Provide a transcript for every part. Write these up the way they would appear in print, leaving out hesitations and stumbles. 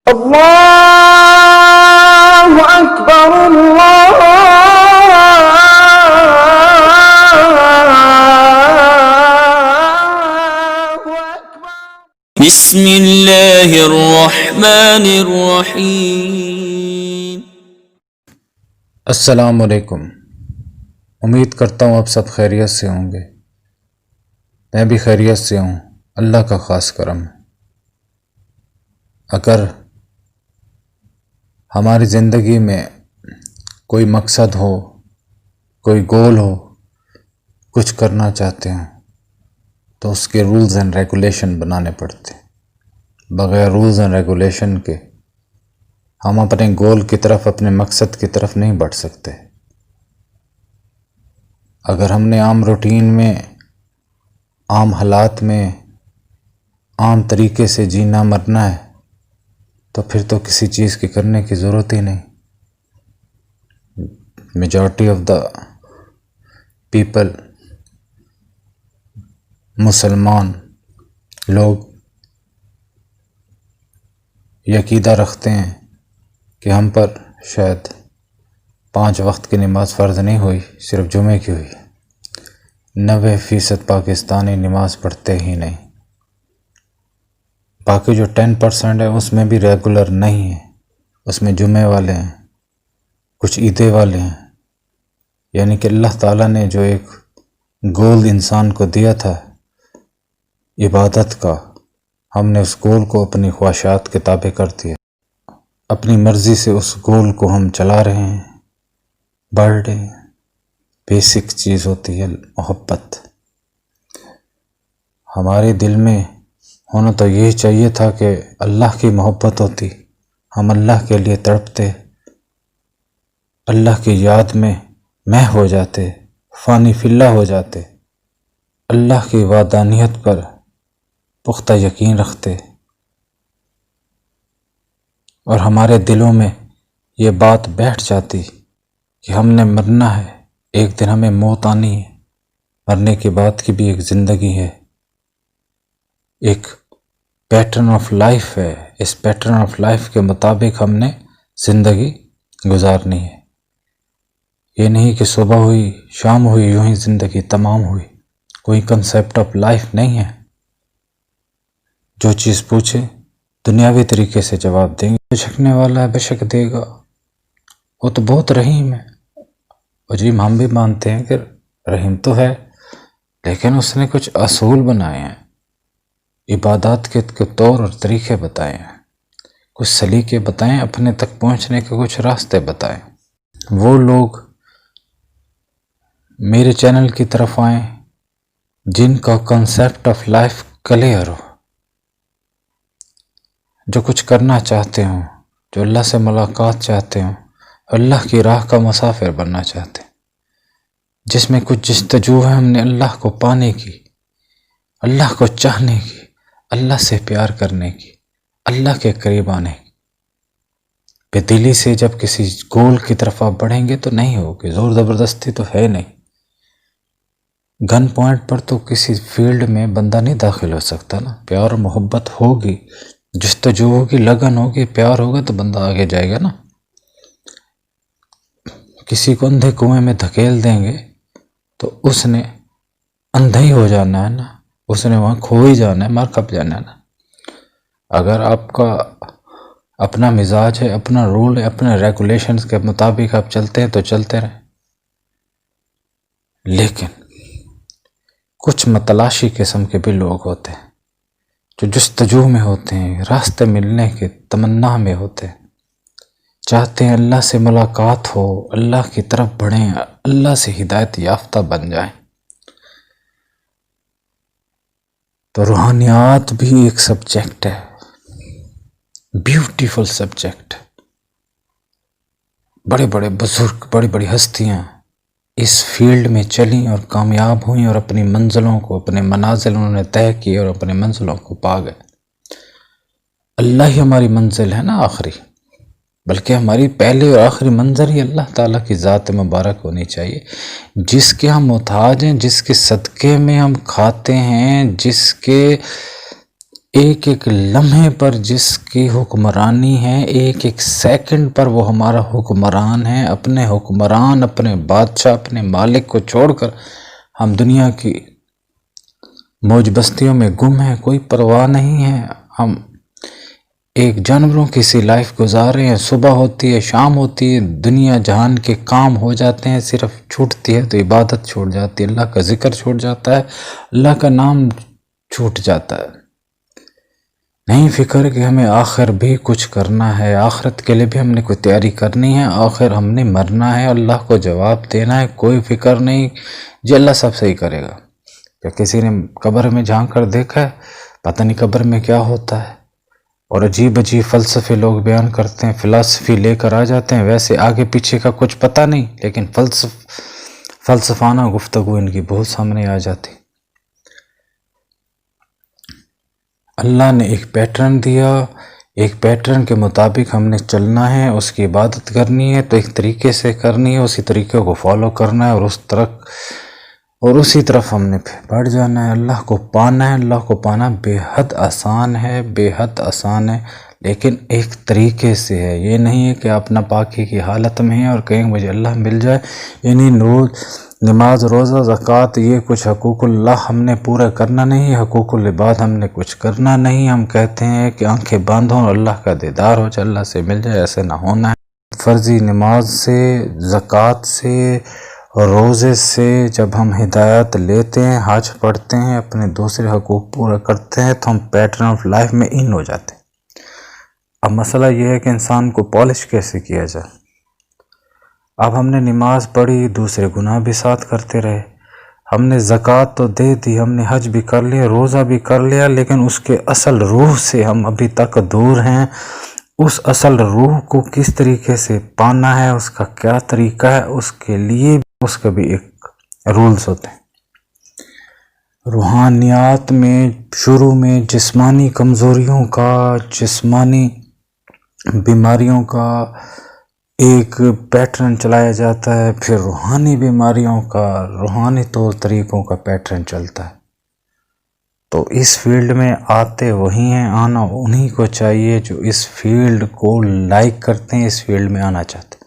اللہ اکبر اللہ اکبر۔ بسم اللہ الرحمن الرحیم۔ السلام علیکم۔ امید کرتا ہوں آپ سب خیریت سے ہوں گے۔ میں بھی خیریت سے ہوں، اللہ کا خاص کرم ہے۔ اگر ہماری زندگی میں کوئی مقصد ہو، کوئی گول ہو، کچھ کرنا چاہتے ہیں تو اس کے رولز اینڈ ریگولیشن بنانے پڑتے ہیں۔ بغیر رولز اینڈ ریگولیشن کے ہم اپنے گول کی طرف، اپنے مقصد کی طرف نہیں بڑھ سکتے۔ اگر ہم نے عام روٹین میں، عام حالات میں، عام طریقے سے جینا مرنا ہے تو پھر تو کسی چیز کی کرنے کی ضرورت ہی نہیں۔ میجورٹی آف دا پیپل، مسلمان لوگ یہ عقیدہ رکھتے ہیں کہ ہم پر شاید 5 وقت کی نماز فرض نہیں ہوئی، صرف جمعے کی ہوئی۔ 90% پاکستانی نماز پڑھتے ہی نہیں۔ باقی جو 10% ہے اس میں بھی ریگولر نہیں ہے، اس میں جمعے والے ہیں، کچھ عیدیں والے ہیں۔ یعنی کہ اللہ تعالیٰ نے جو ایک گول انسان کو دیا تھا عبادت کا، ہم نے اس گول کو اپنی خواہشات کے تابع کر دیا۔ اپنی مرضی سے اس گول کو ہم چلا رہے ہیں۔ برتھ ڈے بیسک چیز ہوتی ہے محبت۔ ہمارے دل میں ہونا تو یہی چاہیے تھا کہ اللہ کی محبت ہوتی، ہم اللہ کے لیے تڑپتے، اللہ کی یاد میں مہ ہو جاتے، فانی فی اللہ ہو جاتے، اللہ کی وحدانیت پر پختہ یقین رکھتے، اور ہمارے دلوں میں یہ بات بیٹھ جاتی کہ ہم نے مرنا ہے، ایک دن ہمیں موت آنی ہے، مرنے کے بعد کی بھی ایک زندگی ہے، ایک پیٹرن آف لائف ہے۔ اس پیٹرن آف لائف کے مطابق ہم نے زندگی گزارنی ہے۔ یہ نہیں کہ صبح ہوئی شام ہوئی یوں ہی زندگی تمام ہوئی، کوئی کنسیپٹ آف لائف نہیں ہے۔ جو چیز پوچھے دنیاوی طریقے سے جواب دیں گے۔ بھٹکنے والا ہے بے شک دے گا، وہ تو بہت رحیم ہے۔ عجیب، ہم بھی مانتے ہیں کہ رحیم تو ہے، لیکن اس نے کچھ اصول بنائے ہیں، عبادات کے طور اور طریقے بتائے ہیں، کچھ سلیقے بتائیں، اپنے تک پہنچنے کے کچھ راستے بتائیں۔ وہ لوگ میرے چینل کی طرف آئیں جن کا کنسیپٹ آف لائف کلیئر ہو، جو کچھ کرنا چاہتے ہوں، جو اللہ سے ملاقات چاہتے ہوں، اللہ کی راہ کا مسافر بننا چاہتے ہیں، جس میں کچھ جستجو ہے ہم نے اللہ کو پانے کی، اللہ کو چاہنے کی، اللہ سے پیار کرنے کی، اللہ کے قریب آنے کی۔ بے دلی سے جب کسی گول کی طرف آپ بڑھیں گے تو نہیں ہوگی، زور زبردستی تو ہے نہیں۔ گن پوائنٹ پر تو کسی فیلڈ میں بندہ نہیں داخل ہو سکتا نا۔ پیار و محبت ہوگی، جستجو ہوگی، لگن ہوگی، پیار ہوگا تو بندہ آگے جائے گا نا۔ کسی کو اندھے کنویں میں دھکیل دیں گے تو اس نے اندھا ہی ہو جانا ہے نا، اس نے وہاں کھو ہی جانا ہے، مار کھپ جانا ہے نا۔ اگر آپ کا اپنا مزاج ہے، اپنا رول ہے، اپنے ریگولیشنز کے مطابق آپ چلتے ہیں تو چلتے رہیں، لیکن کچھ متلاشی قسم کے بھی لوگ ہوتے ہیں جو جستجو میں ہوتے ہیں، راستے ملنے کے تمنا میں ہوتے ہیں، چاہتے ہیں اللہ سے ملاقات ہو، اللہ کی طرف بڑھیں، اللہ سے ہدایت یافتہ بن جائیں۔ تو روحانیات بھی ایک سبجیکٹ ہے، بیوٹیفل سبجیکٹ۔ بڑے بڑے بزرگ، بڑی بڑی ہستیاں اس فیلڈ میں چلیں اور کامیاب ہوئیں، اور اپنی منزلوں کو، اپنے منازل انہوں نے طے کیے اور اپنے منزلوں کو پا گئے۔ اللہ ہی ہماری منزل ہے نا آخری، بلکہ ہماری پہلی اور آخری منظر ہی اللہ تعالیٰ کی ذات مبارک ہونی چاہیے، جس کے ہم محتاج ہیں، جس کے صدقے میں ہم کھاتے ہیں، جس کے ایک ایک لمحے پر جس کی حکمرانی ہے، ایک ایک سیکنڈ پر وہ ہمارا حکمران ہے، اپنے حکمران، اپنے بادشاہ، اپنے مالک کو چھوڑ کر ہم دنیا کی موج بستیوں میں گم ہیں، کوئی پرواہ نہیں ہے۔ ہم ایک جانوروں کی سی لائف گزار رہے ہیں، صبح ہوتی ہے، شام ہوتی ہے، دنیا جہان کے کام ہو جاتے ہیں، صرف چھوٹتی ہے تو عبادت چھوٹ جاتی ہے، اللہ کا ذکر چھوٹ جاتا ہے، اللہ کا نام چھوٹ جاتا ہے۔ نہیں فکر کہ ہمیں آخر بھی کچھ کرنا ہے، آخرت کے لیے بھی ہم نے کوئی تیاری کرنی ہے، آخر ہم نے مرنا ہے، اللہ کو جواب دینا ہے، کوئی فکر نہیں جی اللہ سب صحیح کرے گا۔ کیا کسی نے قبر میں جھانک کر دیکھا ہے؟ پتہ نہیں قبر میں کیا ہوتا ہے، اور عجیب عجیب فلسفے لوگ بیان کرتے ہیں، فلسفی لے کر آ جاتے ہیں، ویسے آگے پیچھے کا کچھ پتہ نہیں، لیکن فلسفانہ گفتگو ان کی بہت سامنے آ جاتی۔ اللہ نے ایک پیٹرن دیا، ایک پیٹرن کے مطابق ہم نے چلنا ہے، اس کی عبادت کرنی ہے تو ایک طریقے سے کرنی ہے، اسی طریقے کو فالو کرنا ہے، اور اسی طرف ہم نے بڑھ جانا ہے۔ اللہ کو پانا ہے، اللہ کو پانا بے حد آسان ہے، بے حد آسان ہے، لیکن ایک طریقے سے ہے۔ یہ نہیں ہے کہ آپ ناپاکی کی حالت میں ہیں اور کہیں مجھے اللہ مل جائے، یعنی نماز، روزہ، زکوٰۃ، یہ کچھ حقوق اللہ ہم نے پورا کرنا نہیں، حقوق العباد ہم نے کچھ کرنا نہیں۔ ہم کہتے ہیں کہ آنکھیں بند ہوں اور اللہ کا دیدار ہو جائے، اللہ سے مل جائے، ایسے نہ ہونا ہے۔ فرضی نماز سے، زکوٰۃ سے، روزے سے جب ہم ہدایت لیتے ہیں، حج پڑھتے ہیں، اپنے دوسرے حقوق پورا کرتے ہیں تو ہم پیٹرن آف لائف میں ان ہو جاتے ہیں۔ اب مسئلہ یہ ہے کہ انسان کو پالش کیسے کیا جائے۔ اب ہم نے نماز پڑھی، دوسرے گناہ بھی ساتھ کرتے رہے، ہم نے زکوٰۃ تو دے دی، ہم نے حج بھی کر لیا، روزہ بھی کر لیا، لیکن اس کے اصل روح سے ہم ابھی تک دور ہیں۔ اس اصل روح کو کس طریقے سے پانا ہے، اس کا کیا طریقہ ہے، اس کے لیے اس کا بھی ایک رولز ہوتے ہیں۔ روحانیات میں شروع میں جسمانی کمزوریوں کا، جسمانی بیماریوں کا ایک پیٹرن چلایا جاتا ہے، پھر روحانی بیماریوں کا، روحانی طور طریقوں کا پیٹرن چلتا ہے۔ تو اس فیلڈ میں آتے وہی ہیں، آنا انہی کو چاہیے جو اس فیلڈ کو لائک کرتے ہیں، اس فیلڈ میں آنا چاہتے ہیں۔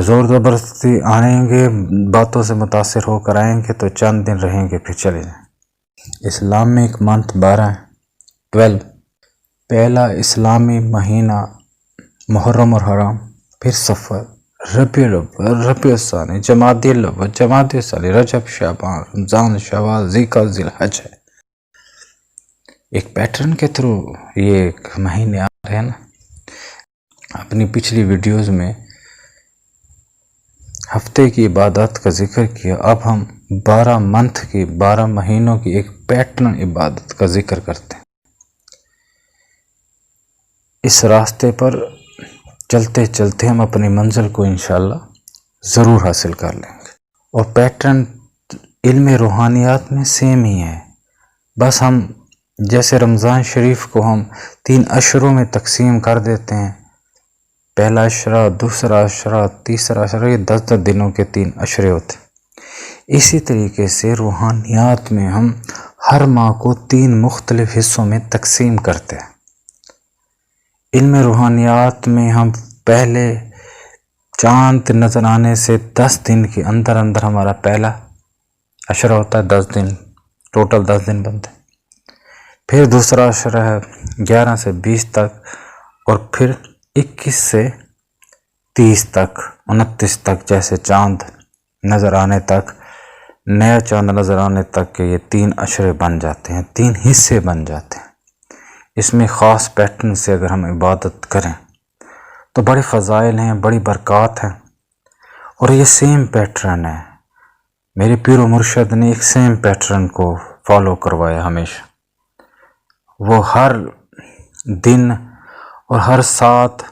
زور زبردستی آئیں گے، باتوں سے متاثر ہو کر آئیں گے تو چند دن رہیں گے پھر چلے جائیں۔ اسلام میں ایک منتھ 12 ہے، 12۔ پہلا اسلامی مہینہ محرم اور حرام، پھر صفر، ربیع الاول، ربیع الثانی، جمادی الاول، جمادی الثانی، رجب، شعبان، رمضان، شوال، ذوالقعدہ، ذی الحج ہے۔ ایک پیٹرن کے تھرو یہ ایک مہینے آ رہے ہیں نا۔ اپنی پچھلی ویڈیوز میں ہفتے کی عبادات کا ذکر کیا، اب ہم 12 منتھ کی، 12 مہینوں کی ایک پیٹرن عبادت کا ذکر کرتے ہیں۔ اس راستے پر چلتے چلتے ہم اپنی منزل کو انشاءاللہ ضرور حاصل کر لیں گے۔ اور پیٹرن علم روحانیات میں سیم ہی ہے، بس ہم جیسے رمضان شریف کو ہم 3 اشروں میں تقسیم کر دیتے ہیں، پہلا اشرہ، دوسرا اشرہ، تیسرا اشرہ، یہ 10 دنوں کے 3 اشرے ہوتے ہیں۔ اسی طریقے سے روحانیات میں ہم ہر ماہ کو 3 مختلف حصوں میں تقسیم کرتے ہیں۔ علم روحانیات میں ہم پہلے چاند نظر آنے سے 10 دن کے اندر اندر ہمارا پہلا اشرہ ہوتا ہے، 10 دن، ٹوٹل 10 دن بنتے ہیں۔ پھر دوسرا اشرہ ہے 11 سے 20 تک، اور پھر 21 سے 30 تک، 29 تک، جیسے چاند نظر آنے تک، نیا چاند نظر آنے تک کہ یہ 3 اشرے بن جاتے ہیں، 3 حصے بن جاتے ہیں۔ اس میں خاص پیٹرن سے اگر ہم عبادت کریں تو بڑے فضائل ہیں، بڑی برکات ہیں، اور یہ سیم پیٹرن ہے۔ میرے پیر و مرشد نے ایک سیم پیٹرن کو فالو کروایا ہمیشہ۔ وہ ہر دن اور ہر ساتھ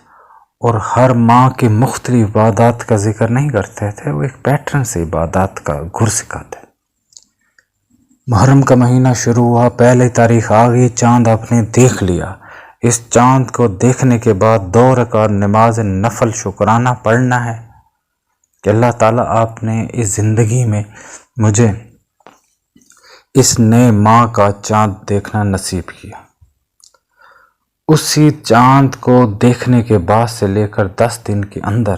اور ہر ماہ کے مختلف عبادات کا ذکر نہیں کرتے تھے، وہ ایک پیٹرن سے عبادات کا گھر سکھاتے۔ محرم کا مہینہ شروع ہوا، پہلی تاریخ آ گئی، چاند آپ نے دیکھ لیا۔ اس چاند کو دیکھنے کے بعد 2 رکعت نماز نفل شکرانہ پڑھنا ہے کہ اللہ تعالیٰ آپ نے اس زندگی میں مجھے اس نئے ماہ کا چاند دیکھنا نصیب کیا۔ اسی چاند کو دیکھنے کے بعد سے لے کر 10 دن کے اندر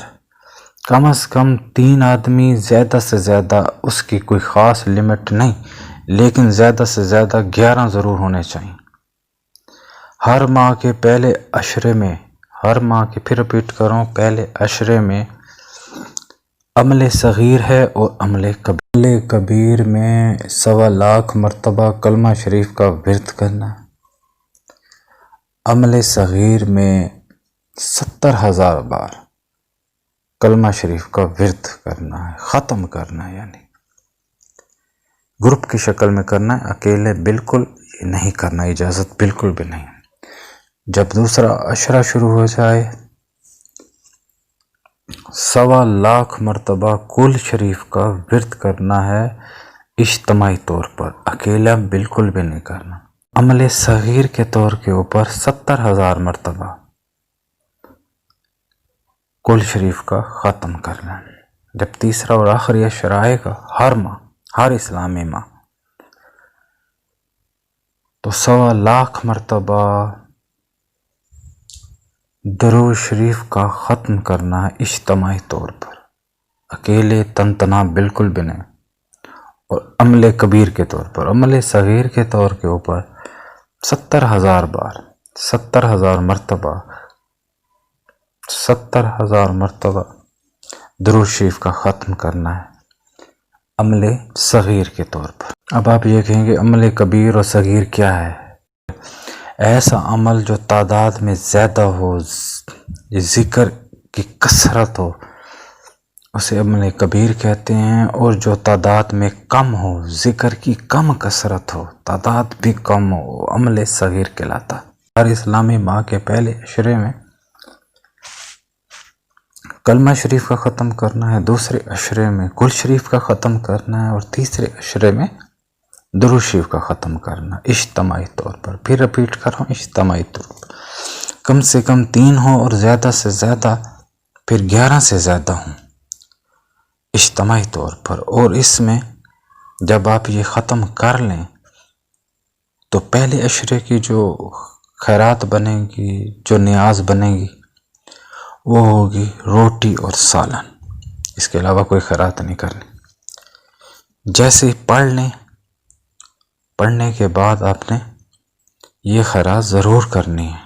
کم از کم 3 آدمی، زیادہ سے زیادہ، اس کی کوئی خاص لمٹ نہیں، لیکن زیادہ سے زیادہ 11 ضرور ہونے چاہیے ہر ماہ کے پہلے عشرے میں۔ ہر ماہ کے، پھر رپیٹ کروں، پہلے عشرے میں عمل صغیر ہے اور عمل کبیر میں 1.25 لاکھ مرتبہ کلمہ شریف کا ورد کرنا ہے۔ عمل صغیر میں 70,000 بار کلمہ شریف کا ورد کرنا ہے، ختم کرنا ہے، یعنی گروپ کی شکل میں کرنا ہے، اکیلے بالکل نہیں کرنا، اجازت بالکل بھی نہیں۔ جب دوسرا عشرہ شروع ہو جائے 1.25 لاکھ مرتبہ کل شریف کا ورد کرنا ہے، اجتماعی طور پر، اکیلا بالکل بھی نہیں کرنا۔ عمل صغیر کے طور کے اوپر 70,000 مرتبہ کل شریف کا ختم کرنا ہے۔ جب تیسرا اور آخری عشرہ آئے گا ہر ماہ، ہر اسلامی ماہ، تو 1.25 لاکھ مرتبہ درود شریف کا ختم کرنا ہے، اجتماعی طور پر، اکیلے تنتنا بالکل بھی نہیں۔ اور عمل کبیر کے طور پر، عمل صغیر کے طور کے اوپر 70,000 بار، 70,000 مرتبہ، 70,000 مرتبہ درود شریف کا ختم کرنا ہے، عمل صغیر کے طور پر۔ اب آپ یہ کہیں گے عمل کبیر اور صغیر کیا ہے؟ ایسا عمل جو تعداد میں زیادہ ہو، ذکر کی کثرت ہو، اسے عمل کبیر کہتے ہیں، اور جو تعداد میں کم ہو، ذکر کی کم کثرت ہو، تعداد بھی کم ہو، عمل صغیر کہلاتا۔ ہر اسلامی ماہ کے پہلے عشرے میں کلمہ شریف کا ختم کرنا ہے، دوسرے عشرے میں کل شریف کا ختم کرنا ہے، اور تیسرے عشرے میں درود شریف کا ختم کرنا، اجتماعی طور پر۔ پھر رپیٹ کر رہا ہوں، اجتماعی طور پر، کم سے کم 3 ہوں اور زیادہ سے زیادہ پھر 11 سے زیادہ ہوں، اجتماعی طور پر۔ اور اس میں جب آپ یہ ختم کر لیں تو پہلے عشرے کی جو خیرات بنے گی، جو نیاز بنے گی، وہ ہوگی روٹی اور سالن، اس کے علاوہ کوئی خیرات نہیں کرنی۔ جیسے پڑھ لیں، پڑھنے کے بعد آپ نے یہ خیرات ضرور کرنی ہے۔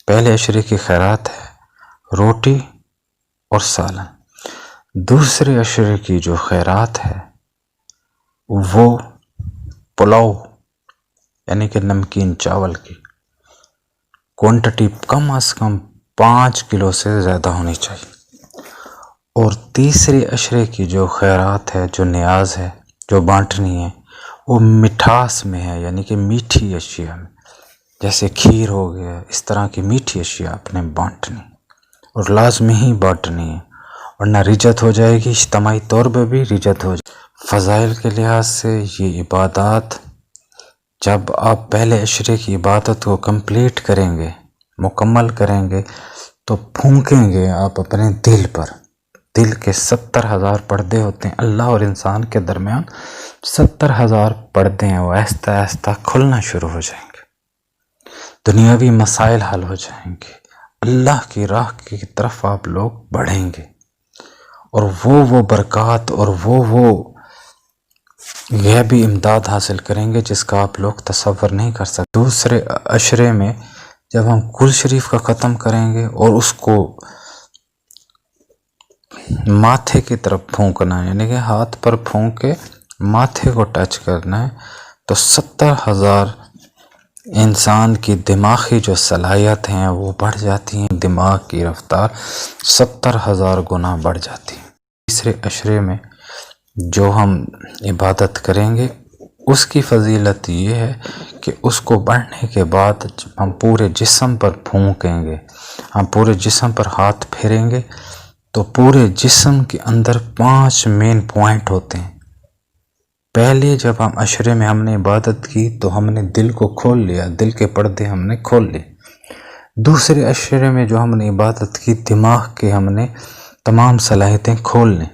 پہلے عشرے کی خیرات ہے روٹی اور سالن، دوسرے عشرے کی جو خیرات ہے وہ پلاؤ، یعنی کہ نمکین چاول کی کوانٹٹی کم از کم 5 کلو سے زیادہ ہونی چاہیے۔ اور تیسرے عشرے کی جو خیرات ہے، جو نیاز ہے، جو بانٹنی ہے، وہ مٹھاس میں ہے، یعنی کہ میٹھی اشیاء میں، جیسے کھیر ہو گیا، اس طرح کی میٹھی اشیاء اپنے بانٹنی، اور لازمی ہی بانٹنی ہے، ورنہ رجت ہو جائے گی، اجتماعی طور پہ بھی رجت ہو جائے گی۔ فضائل کے لحاظ سے یہ عبادات، جب آپ پہلے عشرے کی عبادت کو کمپلیٹ کریں گے، مکمل کریں گے، تو پھونکیں گے آپ اپنے دل پر۔ دل کے 70,000 پردے ہوتے ہیں، اللہ اور انسان کے درمیان 70,000 پردے ہیں، وہ آہستہ آہستہ کھلنا شروع ہو جائیں گے، دنیاوی مسائل حل ہو جائیں گے، اللہ کی راہ کی طرف آپ لوگ بڑھیں گے، اور وہ برکات اور وہ غیبی امداد حاصل کریں گے جس کا آپ لوگ تصور نہیں کر سکتے۔ دوسرے عشرے میں جب ہم کل شریف کا ختم کریں گے اور اس کو ماتھے کی طرف پھونکنا ہے، یعنی کہ ہاتھ پر پھونک کے ماتھے کو ٹچ کرنا ہے، تو 70,000 انسان کی دماغی جو صلاحیت ہیں وہ بڑھ جاتی ہیں، دماغ کی رفتار 70,000 گنا بڑھ جاتی ہے۔ تیسرے عشرے میں جو ہم عبادت کریں گے اس کی فضیلت یہ ہے کہ اس کو بڑھنے کے بعد ہم پورے جسم پر پھونکیں گے، ہم پورے جسم پر ہاتھ پھیریں گے، تو پورے جسم کے اندر 5 مین پوائنٹ ہوتے ہیں۔ پہلے جب ہم عشرے میں ہم نے عبادت کی تو ہم نے دل کو کھول لیا، دل کے پردے ہم نے کھول لیے۔ دوسرے عشرے میں جو ہم نے عبادت کی، دماغ کے ہم نے تمام صلاحیتیں کھول لیں،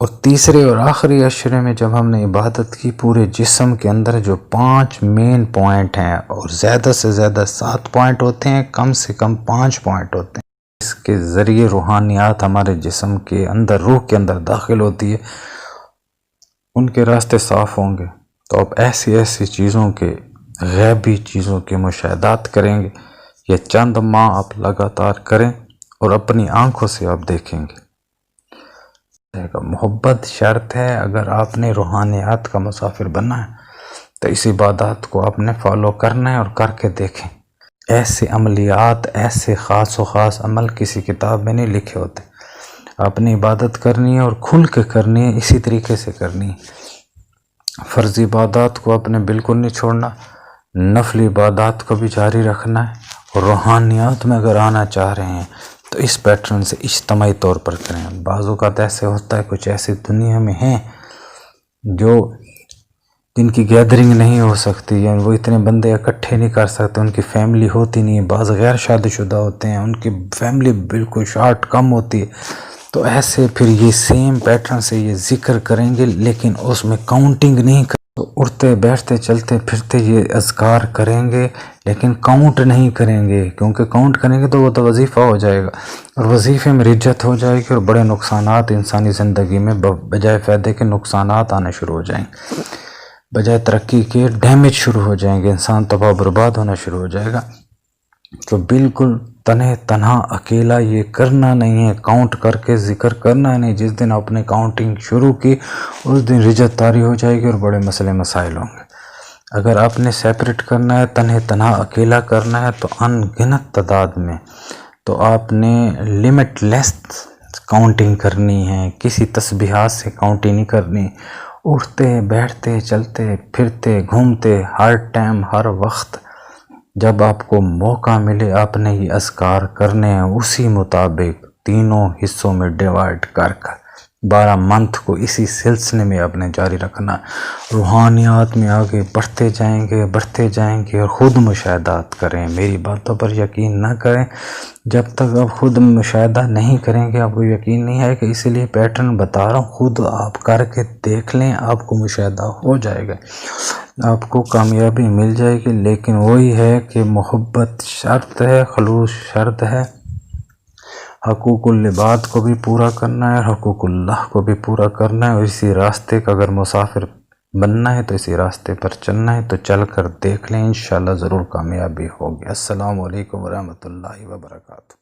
اور تیسرے اور آخری عشرے میں جب ہم نے عبادت کی، پورے جسم کے اندر جو 5 مین پوائنٹ ہیں، اور زیادہ سے زیادہ 7 پوائنٹ ہوتے ہیں، کم سے کم 5 پوائنٹ ہوتے ہیں، اس کے ذریعے روحانیات ہمارے جسم کے اندر، روح کے اندر داخل ہوتی ہے، ان کے راستے صاف ہوں گے تو آپ ایسی چیزوں کے، غیبی چیزوں کے مشاہدات کریں گے۔ یہ چند ماہ آپ لگاتار کریں اور اپنی آنکھوں سے آپ دیکھیں گے۔ محبت شرط ہے، اگر آپ نے روحانیات کا مسافر بننا ہے تو اس عبادات کو آپ نے فالو کرنا ہے اور کر کے دیکھیں۔ ایسے عملیات، ایسے خاص و خاص عمل کسی کتاب میں نہیں لکھے ہوتے۔ آپ نے عبادت کرنی ہے اور کھل کے کرنی ہے، اسی طریقے سے کرنی ہے۔ فرض عبادات کو آپ نے بالکل نہیں چھوڑنا، نفل عبادات کو بھی جاری رکھنا ہے، اور روحانیات میں اگر آنا چاہ رہے ہیں تو اس پیٹرن سے اجتماعی طور پر کریں۔ بعض اوقات ایسے ہوتا ہے، کچھ ایسی دنیا میں ہیں جو جن کی گیدرنگ نہیں ہو سکتی، یعنی وہ اتنے بندے اکٹھے نہیں کر سکتے، ان کی فیملی ہوتی نہیں ہے، بعض غیر شادی شدہ ہوتے ہیں، ان کی فیملی بالکل شارٹ کم ہوتی ہے، تو ایسے پھر یہ سیم پیٹرن سے یہ ذکر کریں گے، لیکن اس میں کاؤنٹنگ نہیں کریں، تو اٹھتے بیٹھتے چلتے پھرتے یہ اذکار کریں گے، لیکن کاؤنٹ نہیں کریں گے، کیونکہ کاؤنٹ کریں گے تو وہ تو وظیفہ ہو جائے گا، اور وظیفے میں رجت ہو جائے گی، اور بڑے نقصانات انسانی زندگی میں بجائے فائدے کے نقصانات آنے شروع ہو جائیں گے، بجائے ترقی کے ڈیمیج شروع ہو جائیں گے، انسان تباہ برباد ہونا شروع ہو جائے گا۔ تو بالکل تنہا اکیلا یہ کرنا نہیں ہے، کاؤنٹ کر کے ذکر کرنا نہیں۔ جس دن آپ نے کاؤنٹنگ شروع کی اس دن رجت طاری ہو جائے گی اور بڑے مسئلے مسائل ہوں گے۔ اگر آپ نے سیپریٹ کرنا ہے، تنہا اکیلا کرنا ہے، تو ان گنت تعداد میں، تو آپ نے لمٹ لیس کاؤنٹنگ کرنی ہے، کسی تسبیحات سے کاؤنٹنگ نہیں کرنی۔ اٹھتے بیٹھتے چلتے پھرتے گھومتے ہر ٹائم، ہر وقت، جب آپ کو موقع ملے آپ نے یہ اذکار کرنے ہیں، اسی مطابق تینوں حصوں میں ڈیوائڈ کر 12 منتھ کو اسی سلسلے میں آپ نے جاری رکھنا۔ روحانیات میں آگے بڑھتے جائیں گے اور خود مشاہدات کریں، میری باتوں پر یقین نہ کریں۔ جب تک آپ خود مشاہدہ نہیں کریں گے آپ کو یقین نہیں آئے گا، اسی لیے پیٹرن بتا رہا ہوں، خود آپ کر کے دیکھ لیں، آپ کو مشاہدہ ہو جائے گا، آپ کو کامیابی مل جائے گی۔ لیکن وہی ہے کہ محبت شرط ہے، خلوص شرط ہے، حقوق العباد کو بھی پورا کرنا ہے، حقوق اللہ کو بھی پورا کرنا ہے، اور اسی راستے کا اگر مسافر بننا ہے تو اسی راستے پر چلنا ہے، تو چل کر دیکھ لیں، انشاءاللہ ضرور کامیابی ہوگی۔ السلام علیکم ورحمۃ اللہ وبرکاتہ۔